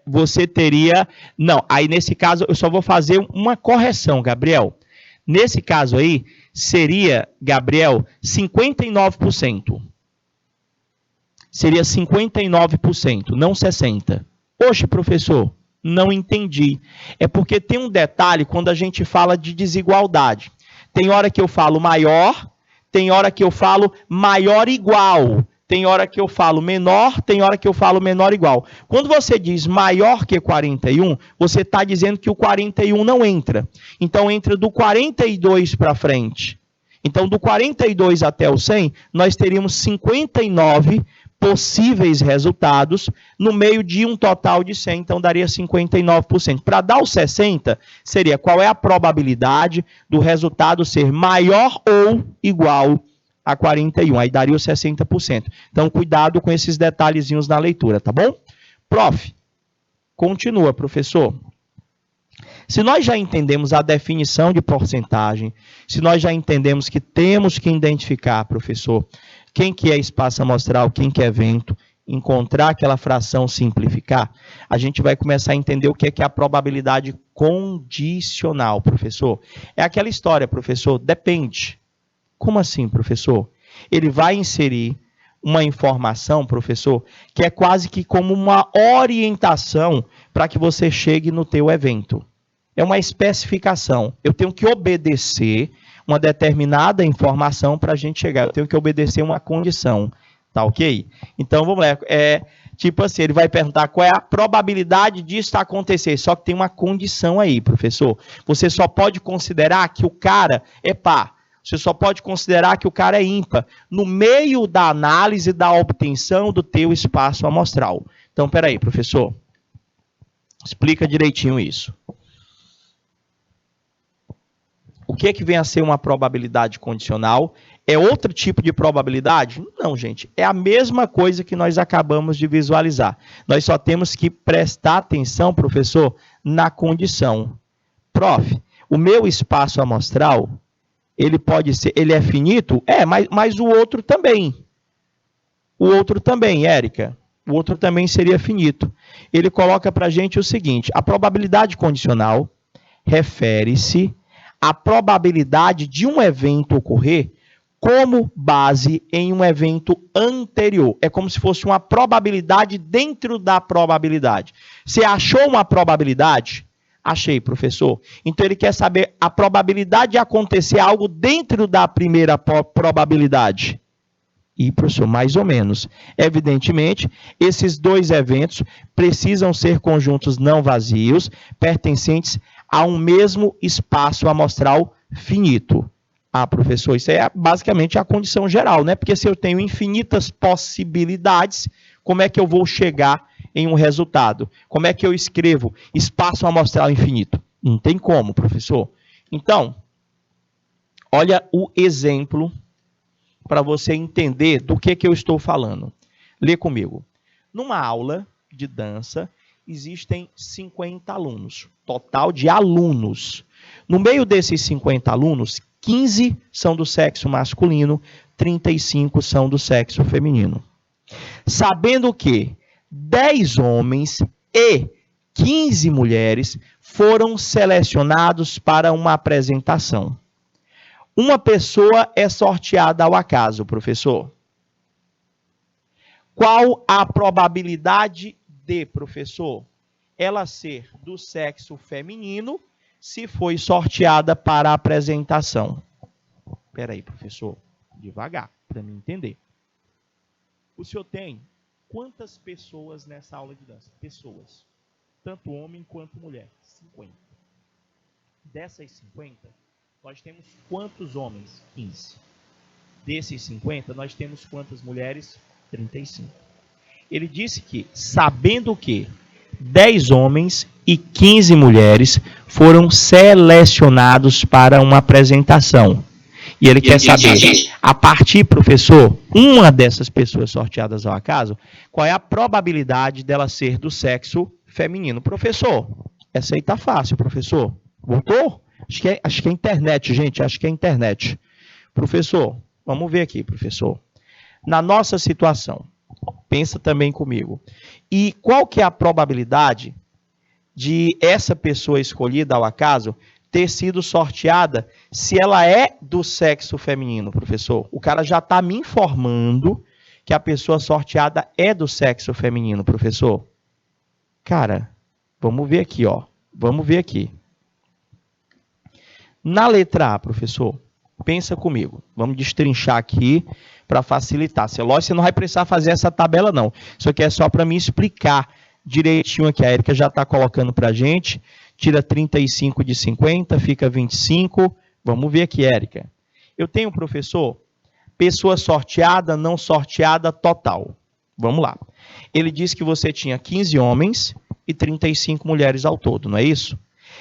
você teria... Não, aí nesse caso eu só vou fazer uma correção, Gabriel. Nesse caso aí, seria, Gabriel, 59%. Seria 59%, não 60%. Oxe, professor, não entendi. É porque tem um detalhe quando a gente fala de desigualdade. Tem hora que eu falo maior, tem hora que eu falo maior igual. Tem hora que eu falo menor, tem hora que eu falo menor igual. Quando você diz maior que 41, você está dizendo que o 41 não entra. Então, entra do 42 para frente. Então, do 42 até o 100, nós teríamos 59 possíveis resultados no meio de um total de 100, então daria 59%. Para dar o 60, seria qual é a probabilidade do resultado ser maior ou igual a 41, aí daria os 60%. Então, cuidado com esses detalhezinhos na leitura, tá bom? Prof, continua, professor. Se nós já entendemos a definição de porcentagem, se nós já entendemos que temos que identificar, professor, quem que é espaço amostral, quem que é evento, encontrar aquela fração, simplificar, a gente vai começar a entender o que é a probabilidade condicional, professor. É aquela história, professor, depende. Como assim, professor? Ele vai inserir uma informação, professor, que é quase que como uma orientação para que você chegue no teu evento. É uma especificação. Eu tenho que obedecer uma determinada informação para a gente chegar. Eu tenho que obedecer uma condição, tá ok? Então, vamos lá. Tipo assim, ele vai perguntar qual é a probabilidade disso acontecer. Só que tem uma condição aí, professor. Você só pode considerar que o cara é par. Você só pode considerar que o cara é ímpar no meio da análise da obtenção do teu espaço amostral. Então, peraí, professor. Explica direitinho isso. O que vem a ser uma probabilidade condicional? É outro tipo de probabilidade? Não, gente. É a mesma coisa que nós acabamos de visualizar. Nós só temos que prestar atenção, professor, na condição. Prof, o meu espaço amostral, ele é finito? Mas o outro também. O outro também, Érica. O outro também seria finito. Ele coloca para a gente o seguinte: a probabilidade condicional refere-se à probabilidade de um evento ocorrer como base em um evento anterior. É como se fosse uma probabilidade dentro da probabilidade. Você achou uma probabilidade? Achei, professor. Então ele quer saber a probabilidade de acontecer algo dentro da primeira probabilidade. E, professor, mais ou menos. Evidentemente, esses dois eventos precisam ser conjuntos não vazios, pertencentes a um mesmo espaço amostral finito. Ah, professor, isso é basicamente a condição geral, né? Porque se eu tenho infinitas possibilidades, como é que eu vou chegar em um resultado? Como é que eu escrevo espaço amostral infinito? Não tem como, professor. Então, olha o exemplo para você entender do que eu estou falando. Lê comigo. Numa aula de dança, existem 50 alunos, total de alunos. No meio desses 50 alunos, 15 são do sexo masculino, 35 são do sexo feminino. Sabendo que 10 homens e 15 mulheres foram selecionados para uma apresentação. Uma pessoa é sorteada ao acaso, professor. Qual a probabilidade de, professor, ela ser do sexo feminino se foi sorteada para a apresentação? Espera aí, professor. Devagar, para me entender. O senhor tem quantas pessoas nessa aula de dança? Pessoas. Tanto homem quanto mulher. 50. Dessas 50, nós temos quantos homens? 15. Desses 50, nós temos quantas mulheres? 35. Ele disse que, sabendo que 10 homens e 15 mulheres foram selecionados para uma apresentação. E ele quer saber, a partir, professor, uma dessas pessoas sorteadas ao acaso, qual é a probabilidade dela ser do sexo feminino? Professor, essa aí tá fácil, professor. Voltou? Acho que é internet, gente. Acho que é internet. Professor, vamos ver aqui, professor. Na nossa situação, pensa também comigo. E qual que é a probabilidade de essa pessoa escolhida ao acaso ter sido sorteada se ela é do sexo feminino, professor? O cara já está me informando que a pessoa sorteada é do sexo feminino, professor. Cara, vamos ver aqui, ó. Vamos ver aqui. Na letra A, professor, pensa comigo. Vamos destrinchar aqui para facilitar. Lógico, você não vai precisar fazer essa tabela, não. Isso aqui é só para me explicar direitinho aqui. A Érica já está colocando para a gente. Tira 35 de 50, fica 25. Vamos ver aqui, Érica. Eu tenho, professor, pessoa sorteada, não sorteada, total. Vamos lá. Ele disse que você tinha 15 homens e 35 mulheres ao todo, não é isso?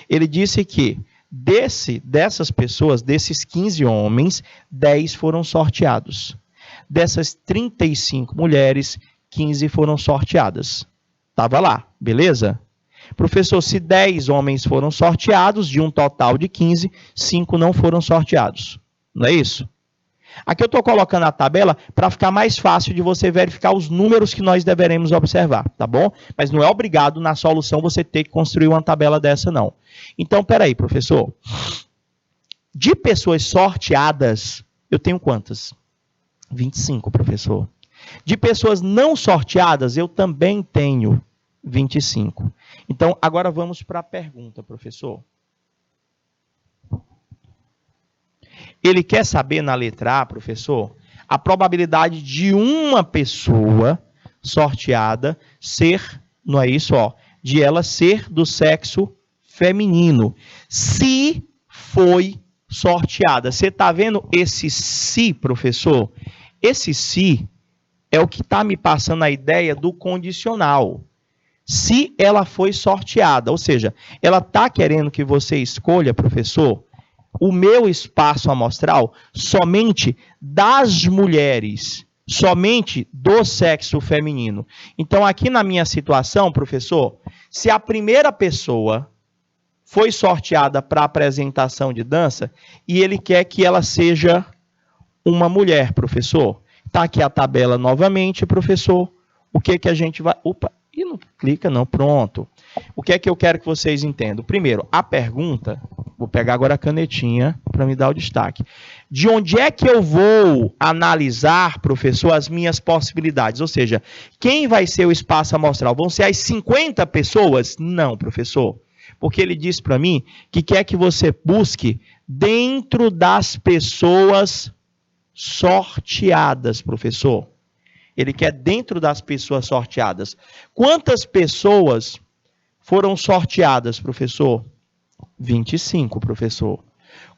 Ele disse que dessas pessoas, desses 15 homens, 10 foram sorteados. Dessas 35 mulheres, 15 foram sorteadas. Estava lá, beleza? Professor, se 10 homens foram sorteados, de um total de 15, 5 não foram sorteados. Não é isso? Aqui eu estou colocando a tabela para ficar mais fácil de você verificar os números que nós deveremos observar, tá bom? Mas não é obrigado na solução você ter que construir uma tabela dessa, não. Então, peraí, professor. De pessoas sorteadas, eu tenho quantas? 25, professor. De pessoas não sorteadas, eu também tenho 25. Então, agora vamos para a pergunta, professor. Ele quer saber na letra A, professor, a probabilidade de uma pessoa sorteada ser, não é isso, ó, de ela ser do sexo feminino. Se foi sorteada. Você está vendo esse se, professor? Esse se é o que está me passando a ideia do condicional. Se ela foi sorteada, ou seja, ela está querendo que você escolha, professor, o meu espaço amostral somente das mulheres, somente do sexo feminino. Então, aqui na minha situação, professor, se a primeira pessoa foi sorteada para apresentação de dança e ele quer que ela seja uma mulher, professor. Está aqui a tabela novamente, professor. O que a gente vai... Opa, e não clica não, pronto. O que é que eu quero que vocês entendam? Primeiro, a pergunta, vou pegar agora a canetinha para me dar o destaque. De onde é que eu vou analisar, professor, as minhas possibilidades? Ou seja, quem vai ser o espaço amostral? Vão ser as 50 pessoas? Não, professor. Porque ele diz para mim que quer que você busque dentro das pessoas sorteadas, professor. Ele quer dentro das pessoas sorteadas. Quantas pessoas foram sorteadas, professor? 25, professor.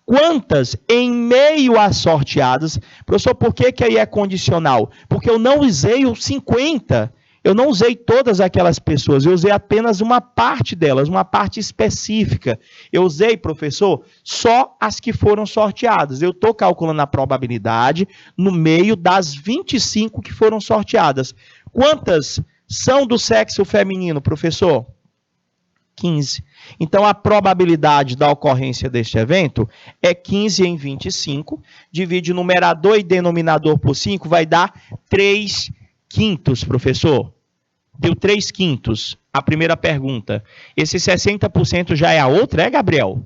Quantas em meio às sorteadas? Professor, por que aí é condicional? Porque eu não usei os 50. Eu não usei todas aquelas pessoas, eu usei apenas uma parte delas, uma parte específica. Eu usei, professor, só as que foram sorteadas. Eu estou calculando a probabilidade no meio das 25 que foram sorteadas. Quantas são do sexo feminino, professor? 15. Então, a probabilidade da ocorrência deste evento é 15 em 25. Divide numerador e denominador por 5, vai dar 3/5, professor. Deu 3/5. A primeira pergunta. Esse 60% já é a outra, é, Gabriel?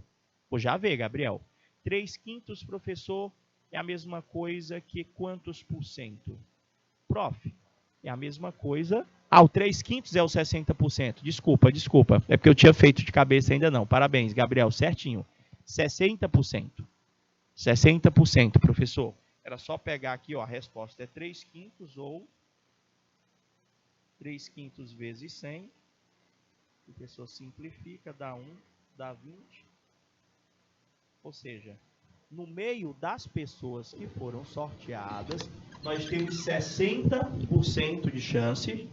Pô, já vê, Gabriel. 3/5, professor, é a mesma coisa que quantos por cento? Prof, é a mesma coisa. Ah, o 3/5 é o 60%. Desculpa. É porque eu tinha feito de cabeça ainda não. Parabéns, Gabriel, certinho. 60%. 60%, professor. Era só pegar aqui, ó, a resposta é 3/5 ou 3/5 vezes 100. O professor simplifica, dá 1, dá 20. Ou seja, no meio das pessoas que foram sorteadas, nós temos 60% de chance.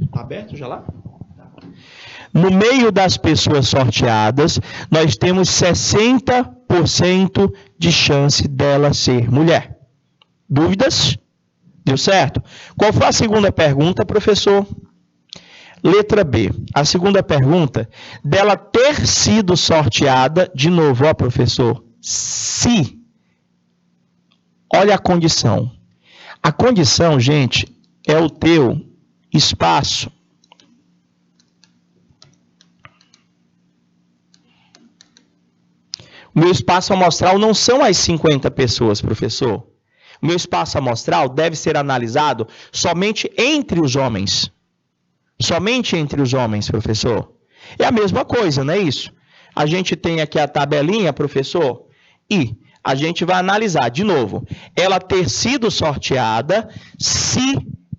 Está aberto já lá? No meio das pessoas sorteadas, nós temos 60% de chance dela ser mulher. Dúvidas? Deu certo? Qual foi a segunda pergunta, professor? Letra B. A segunda pergunta, dela ter sido sorteada, de novo, ó, professor, se. Olha a condição. A condição, gente, é o teu espaço. O meu espaço amostral não são as 50 pessoas, professor. O meu espaço amostral deve ser analisado somente entre os homens. Somente entre os homens, professor. É a mesma coisa, não é isso? A gente tem aqui a tabelinha, professor, e a gente vai analisar, de novo, ela ter sido sorteada se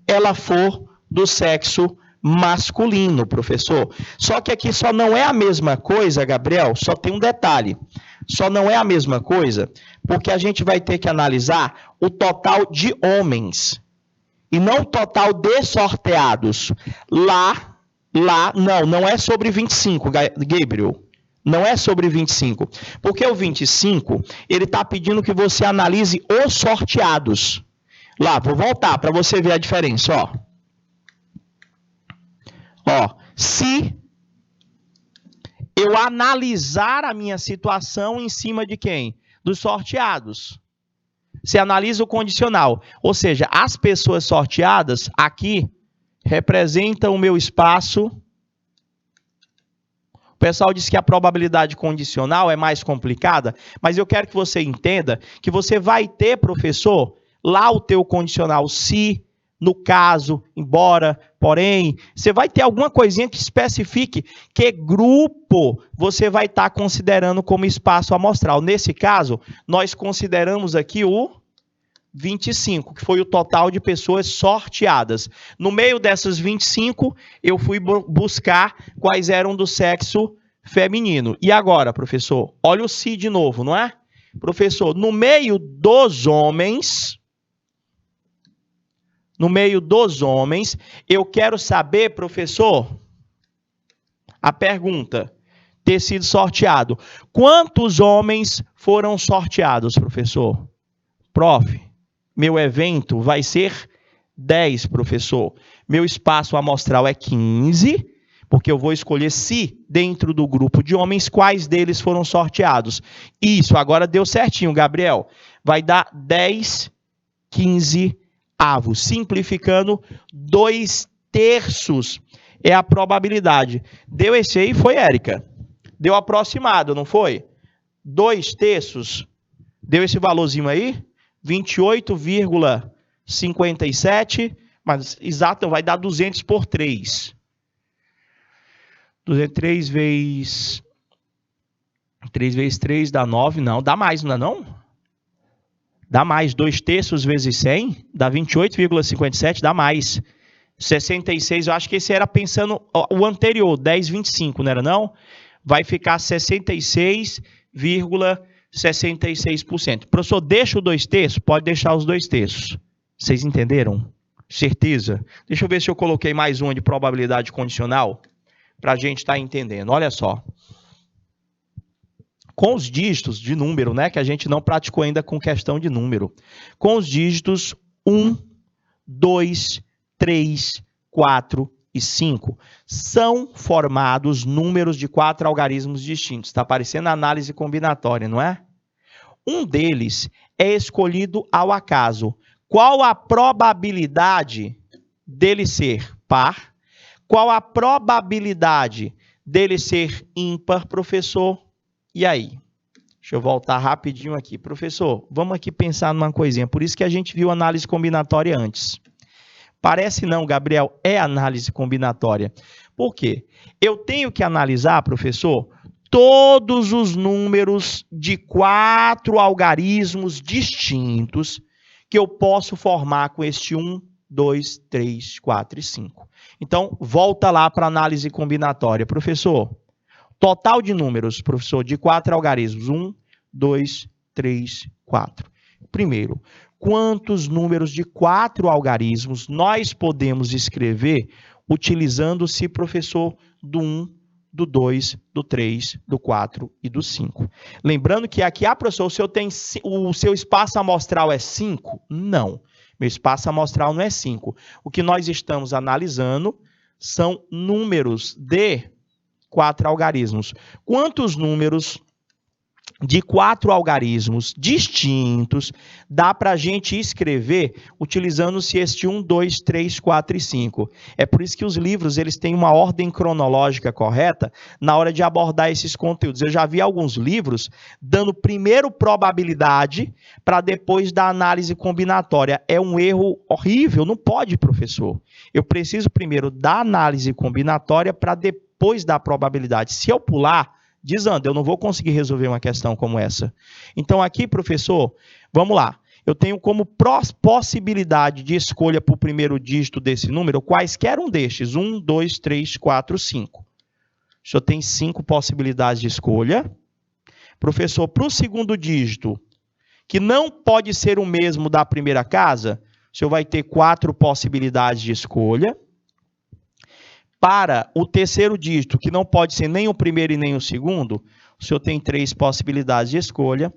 ela for do sexo masculino, professor. Só que aqui só não é a mesma coisa, Gabriel, só tem um detalhe. Só não é a mesma coisa, porque a gente vai ter que analisar o total de homens e não o total de sorteados. Lá, não é sobre 25, Gabriel. Não é sobre 25. Porque o 25, ele está pedindo que você analise os sorteados. Lá, vou voltar para você ver a diferença, ó. Ó, se eu analisar a minha situação em cima de quem? Dos sorteados. Você analisa o condicional. Ou seja, as pessoas sorteadas aqui representam o meu espaço. O pessoal diz que a probabilidade condicional é mais complicada, mas eu quero que você entenda que você vai ter, professor, lá o teu condicional se no caso, embora, porém. Você vai ter alguma coisinha que especifique que grupo você vai estar considerando como espaço amostral. Nesse caso, nós consideramos aqui o 25, que foi o total de pessoas sorteadas. No meio dessas 25, eu fui buscar quais eram do sexo feminino. E agora, professor? Olha o se de novo, não é? Professor, no meio dos homens, eu quero saber, professor, a pergunta, ter sido sorteado. Quantos homens foram sorteados, professor? Prof, meu evento vai ser 10, professor. Meu espaço amostral é 15, porque eu vou escolher se, dentro do grupo de homens, quais deles foram sorteados. Isso, agora deu certinho, Gabriel. Vai dar 10, 15 avos. Simplificando, 2/3 é a probabilidade. Deu esse aí, foi, Érica? Deu aproximado, não foi? 2/3. Deu esse valorzinho aí? 28,57, mas exato, vai dar 200 por 3. 203 vezes 3 vezes 3 dá 9, não, dá mais, não dá não? Dá mais, 2/3 vezes 100, dá 28,57, dá mais. 66, eu acho que esse era pensando o anterior, 10,25, não era não? Vai ficar 66,66%. Professor, deixa o 2/3? Pode deixar os 2/3. Vocês entenderam? Certeza? Deixa eu ver se eu coloquei mais uma de probabilidade condicional para a gente estar entendendo. Olha só. Com os dígitos de número, né, que a gente não praticou ainda com questão de número. Com os dígitos 1, 2, 3, 4 e 5. São formados números de 4 algarismos distintos. Está aparecendo a análise combinatória, não é? Um deles é escolhido ao acaso. Qual a probabilidade dele ser par? Qual a probabilidade dele ser ímpar, professor? E aí? Deixa eu voltar rapidinho aqui. Professor, vamos aqui pensar numa coisinha. Por isso que a gente viu análise combinatória antes. Parece não, Gabriel, é análise combinatória. Por quê? Eu tenho que analisar, professor, todos os números de 4 algarismos distintos que eu posso formar com este 1, 2, 3, 4 e 5. Então, volta lá para a análise combinatória. Professor, total de números, professor, de 4 algarismos. 1, 2, 3, 4. Primeiro, quantos números de 4 algarismos nós podemos escrever utilizando-se, professor, do 1, do 2, do 3, do 4 e do 5. Lembrando que aqui, professor, o seu espaço amostral é 5? Não. Meu espaço amostral não é 5. O que nós estamos analisando são números de 4 algarismos. Quantos números de 4 algarismos distintos dá para a gente escrever utilizando-se este 1, 2, 3, 4 e 5. É por isso que os livros eles têm uma ordem cronológica correta na hora de abordar esses conteúdos. Eu já vi alguns livros dando primeiro probabilidade para depois da análise combinatória. É um erro horrível, não pode, professor. Eu preciso primeiro da análise combinatória para depois da probabilidade. Se eu pular, desanda, eu não vou conseguir resolver uma questão como essa. Então aqui, professor, vamos lá. Eu tenho como possibilidade de escolha para o primeiro dígito desse número, quaisquer um destes. 1, 2, 3, 4, 5. O senhor tem 5 possibilidades de escolha. Professor, para o segundo dígito, que não pode ser o mesmo da primeira casa, o senhor vai ter 4 possibilidades de escolha. Para o terceiro dígito, que não pode ser nem o primeiro e nem o segundo, o senhor tem 3 possibilidades de escolha.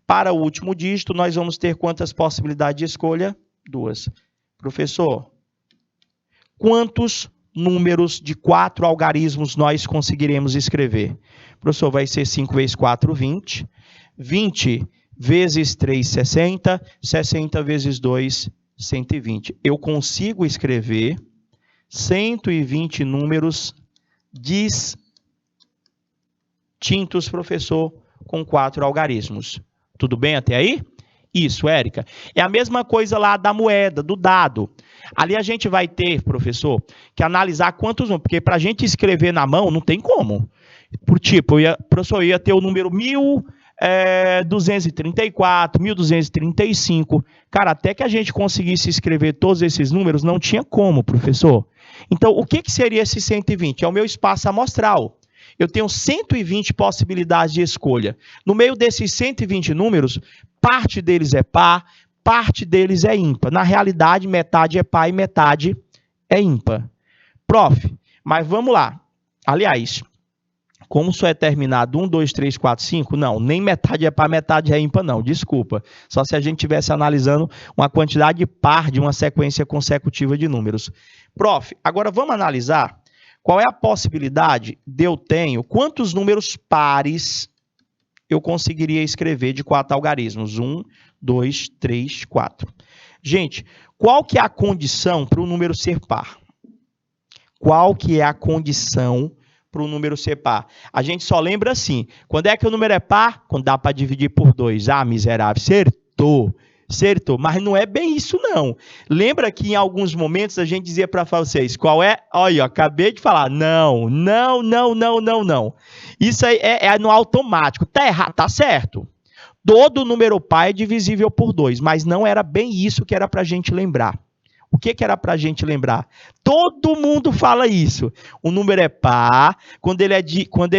Para o último dígito, nós vamos ter quantas possibilidades de escolha? 2. Professor, quantos números de 4 algarismos nós conseguiremos escrever? Professor, vai ser 5 vezes 4, 20. 20 vezes 3, 60. 60 vezes 2, 120. Eu consigo escrever 120 números distintos, professor, com 4 algarismos. Tudo bem até aí? Isso, Érica. É a mesma coisa lá da moeda, do dado. Ali a gente vai ter, professor, que analisar quantos números, porque para a gente escrever na mão não tem como. Por tipo, professor, eu ia ter o número 1234, 1235. Cara, até que a gente conseguisse escrever todos esses números, não tinha como, professor. Então, o que seria esse 120? É o meu espaço amostral. Eu tenho 120 possibilidades de escolha. No meio desses 120 números, parte deles é par, parte deles é ímpar. Na realidade, metade é par e metade é ímpar. Prof, mas vamos lá. Aliás, como só é terminado 1, 2, 3, 4, 5, não, nem metade é par, metade é ímpar, não, desculpa. Só se a gente estivesse analisando uma quantidade par de uma sequência consecutiva de números. Prof, agora vamos analisar qual é a possibilidade de eu tenho, quantos números pares eu conseguiria escrever de 4 algarismos? 1, 2, 3, 4. Gente, qual que é a condição para o número ser par? Qual que é a condição para o número ser par? A gente só lembra assim, quando é que o número é par? Quando dá para dividir por 2. Ah, miserável, acertou. Certo? Mas não é bem isso, não. Lembra que em alguns momentos a gente dizia para vocês, qual é? Olha, acabei de falar, não. Isso aí é no automático. Tá errado, tá certo. Todo número par é divisível por 2, mas não era bem isso que era para a gente lembrar. O que era para a gente lembrar? Todo mundo fala isso. O número é par quando ele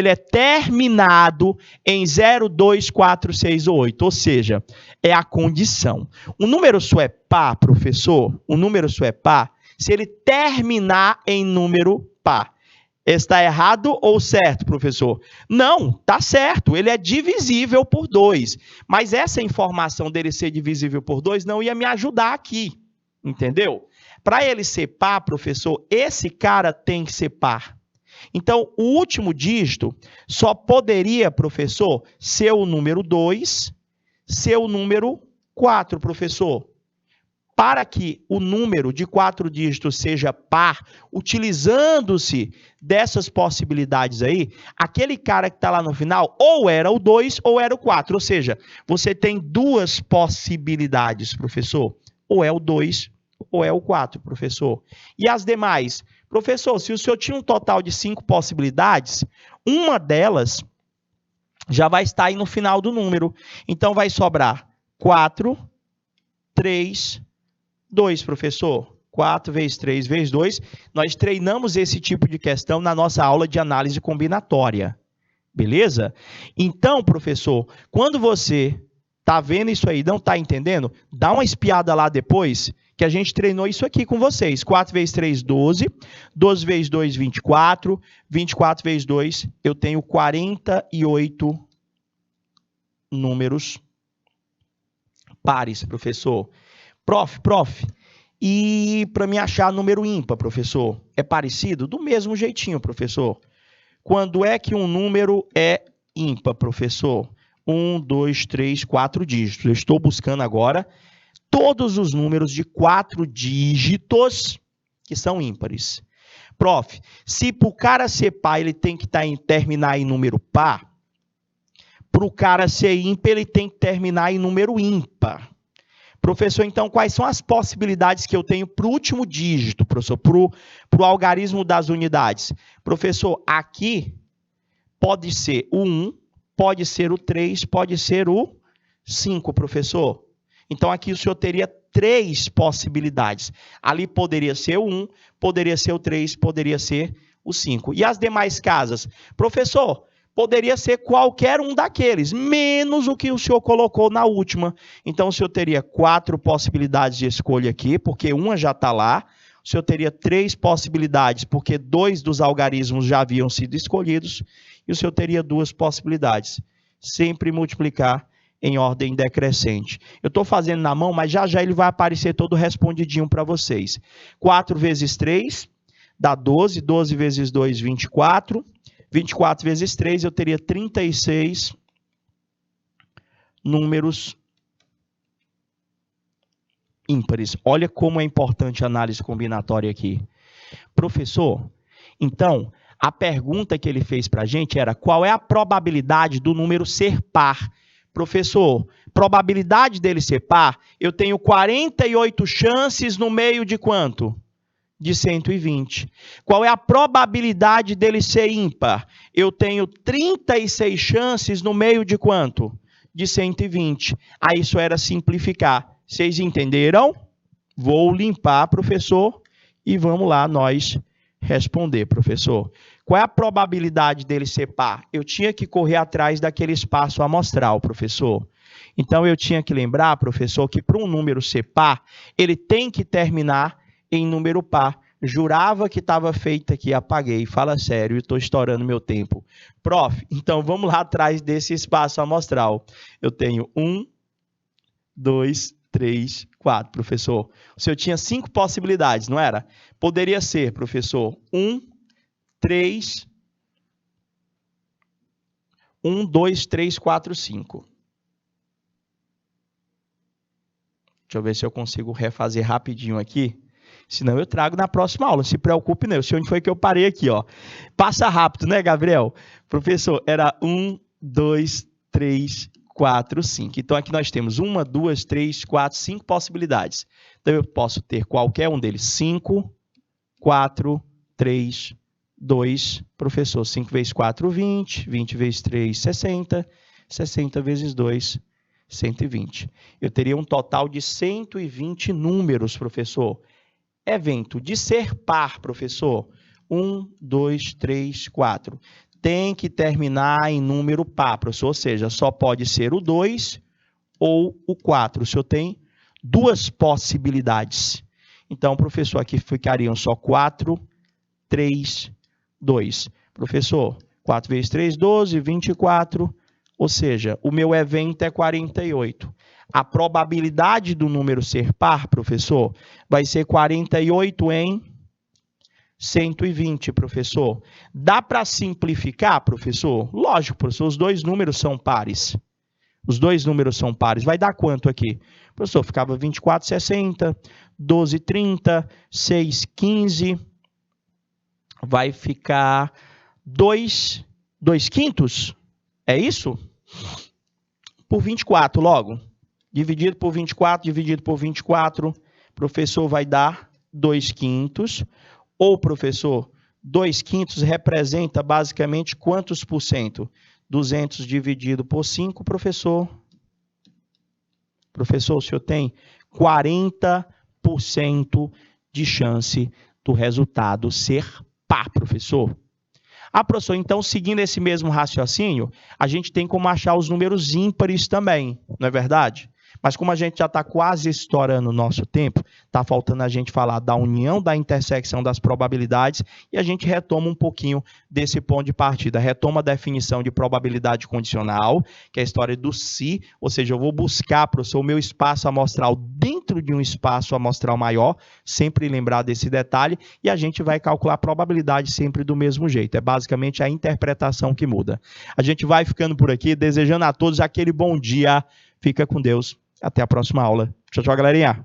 é terminado em 0, 2, 4, 6 ou 8. Ou seja, é a condição. O número só é par, professor, o número só é par se ele terminar em número par. Está errado ou certo, professor? Não, está certo. Ele é divisível por 2. Mas essa informação dele ser divisível por 2 não ia me ajudar aqui. Entendeu? Para ele ser par, professor, esse cara tem que ser par. Então, o último dígito só poderia, professor, ser o número 2, ser o número 4, professor. Para que o número de 4 dígitos seja par, utilizando-se dessas possibilidades aí, aquele cara que está lá no final, ou era o 2 ou era o 4. Ou seja, você tem duas possibilidades, professor. Ou é o 2 ou é o 4, professor. E as demais? Professor, se o senhor tinha um total de 5 possibilidades, uma delas já vai estar aí no final do número. Então, vai sobrar 4, 3, 2, professor. 4 vezes 3 vezes 2. Nós treinamos esse tipo de questão na nossa aula de análise combinatória. Beleza? Então, professor, quando você está vendo isso aí, não está entendendo, dá uma espiada lá depois, que a gente treinou isso aqui com vocês. 4 vezes 3, 12. 12 vezes 2, 24. 24 vezes 2, eu tenho 48 números pares, professor. Prof, e para me achar número ímpar, professor, é parecido? Do mesmo jeitinho, professor. Quando é que um número é ímpar, professor? 1, 2, 3, 4 dígitos. Eu estou buscando agora todos os números de 4 dígitos que são ímpares. Prof, se para o cara ser par ele tem que terminar em número par, para o cara ser ímpar ele tem que terminar em número ímpar. Professor, então, quais são as possibilidades que eu tenho para o último dígito, professor, para o algarismo das unidades? Professor, aqui pode ser o 1, pode ser o 3, pode ser o 5, professor. Então, aqui o senhor teria 3 possibilidades. Ali poderia ser o 1, poderia ser o 3, poderia ser o 5. E as demais casas? Professor, poderia ser qualquer um daqueles, menos o que o senhor colocou na última. Então, o senhor teria 4 possibilidades de escolha aqui, porque uma já está lá. O senhor teria 3 possibilidades, porque 2 dos algarismos já haviam sido escolhidos. E o senhor teria 2 possibilidades. Sempre multiplicar em ordem decrescente. Eu estou fazendo na mão, mas já já ele vai aparecer todo respondidinho para vocês. 4 vezes 3 dá 12. 12 vezes 2, 24. 24 vezes 3, eu teria 36 números ímpares. Olha como é importante a análise combinatória aqui. Professor, então, a pergunta que ele fez para a gente era qual é a probabilidade do número ser par? Professor, probabilidade dele ser par, eu tenho 48 chances no meio de quanto? De 120. Qual é a probabilidade dele ser ímpar? Eu tenho 36 chances no meio de quanto? De 120. Aí isso era simplificar. Vocês entenderam? Vou limpar, professor, e vamos lá nós responder, professor. Qual é a probabilidade dele ser par? Eu tinha que correr atrás daquele espaço amostral, professor. Então, eu tinha que lembrar, professor, que para um número ser par, ele tem que terminar em número par. Jurava que estava feito aqui, apaguei. Fala sério, estou estourando meu tempo. Prof, então vamos lá atrás desse espaço amostral. Eu tenho 1, 2, 3, 4, professor. O senhor tinha 5 possibilidades, não era? Poderia ser, professor, 1, 2, 3, 4, 5. Deixa eu ver se eu consigo refazer rapidinho aqui. Senão eu trago na próxima aula. Não se preocupe, não. Eu sei onde foi que eu parei aqui, ó. Passa rápido, né, Gabriel? Professor, era 1, 2, 3, 4, 5. Então, aqui nós temos 1, 2, 3, 4, 5 possibilidades. Então, eu posso ter qualquer um deles. 5, 4, 3, 2. Professor, 5 vezes 4, 20. 20 vezes 3, 60. 60 vezes 2, 120. Eu teria um total de 120 números, professor. Evento de ser par, professor. 1, 2, 3, 4. Tem que terminar em número par, professor. Ou seja, só pode ser o 2 ou o 4. O senhor tem 2 possibilidades. Então, professor, aqui ficariam só 4, 3, 2. Professor, 4 vezes 3, 12, 24. Ou seja, o meu evento é 48. A probabilidade do número ser par, professor, vai ser 48 em 120, professor. Dá para simplificar, professor? Lógico, professor, os dois números são pares. Os dois números são pares. Vai dar quanto aqui? Professor, ficava 24, 60, 12, 30, 6, 15. Vai ficar 2 quintos? É isso? Por 24, logo. Dividido por 24, dividido por 24, professor, vai dar 2 quintos. Ou, professor, 2 quintos representa basicamente quantos por cento? 200 dividido por 5, professor. Professor, o senhor tem 40% de chance do resultado ser par, professor. Ah, professor, então, seguindo esse mesmo raciocínio, a gente tem como achar os números ímpares também, não é verdade? Mas como a gente já está quase estourando o nosso tempo, está faltando a gente falar da união, da intersecção das probabilidades, e a gente retoma um pouquinho desse ponto de partida. Retoma a definição de probabilidade condicional, que é a história do se, ou seja, eu vou buscar, professor, o meu espaço amostral dentro de um espaço amostral maior, sempre lembrar desse detalhe, e a gente vai calcular a probabilidade sempre do mesmo jeito. É basicamente a interpretação que muda. A gente vai ficando por aqui, desejando a todos aquele bom dia. Fica com Deus. Até a próxima aula. Tchau, tchau, galerinha.